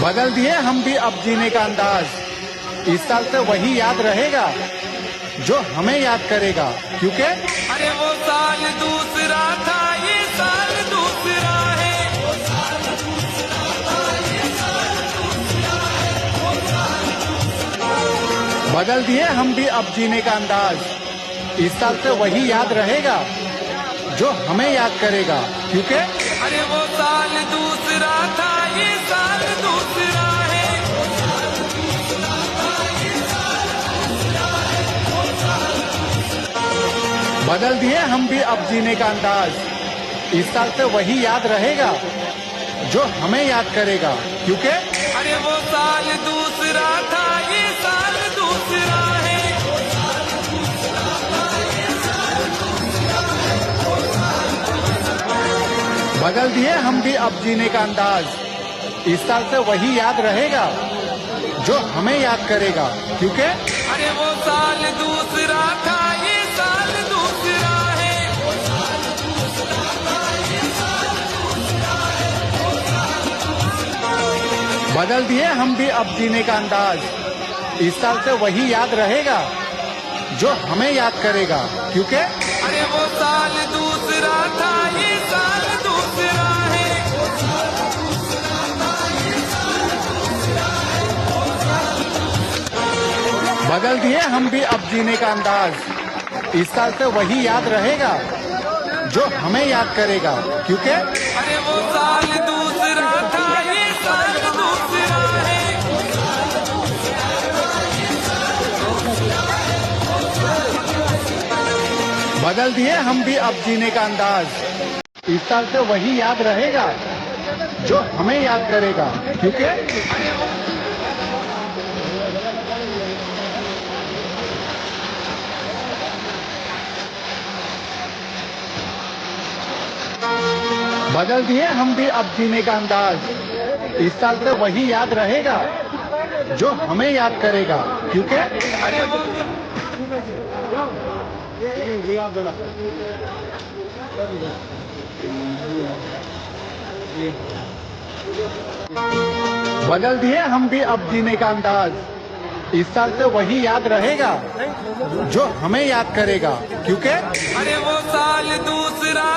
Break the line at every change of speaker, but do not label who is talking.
बदल दिए हम भी अब जीने का अंदाज। इस साल से वही याद रहेगा जो हमें याद करेगा, क्योंकि
अरे वो साल दूसरा था, ये साल दूसरा है।
बदल दिए हम भी अब जीने का अंदाज। इस साल से वही याद रहेगा जो हमें याद करेगा, क्योंकि
अरे वो साल दूसरा था, ये साल दूसरा है।
बदल दिए हम भी अब जीने का अंदाज। इस साल से वही याद रहेगा जो हमें याद करेगा, क्योंकि
अरे वो साल दूसरा था, ये साल दूसरा है।
बदल दिए हम भी अब जीने का अंदाज। इस साल से वही याद रहेगा जो हमें याद करेगा, क्योंकि
अरे वो साल दूसरा था, ये साल दूसरा है।
बदल दिए हम भी अब जीने का अंदाज। इस साल से वही याद रहेगा जो हमें याद करेगा, क्योंकि
अरे वो साल दूसरा था, ये साल दूसरा है।
बदल दिए हम भी अब जीने का अंदाज। इस साल से वही याद रहेगा जो हमें याद करेगा, क्योंकि
अरे वो साल दूसरा था, ये साल दूसरा है।
बदल दिए हम भी अब जीने का अंदाज। इस साल से वही याद रहेगा जो हमें याद करेगा, क्योंकि बदल दिए हम भी अब जीने का अंदाज। इस साल से वही याद रहेगा जो हमें याद करेगा, क्योंकि
अरे वो
बदल दिए हम भी अब जीने का अंदाज। इस साल से वही याद रहेगा जो हमें याद करेगा, क्योंकि
अरे वो साल दूसरा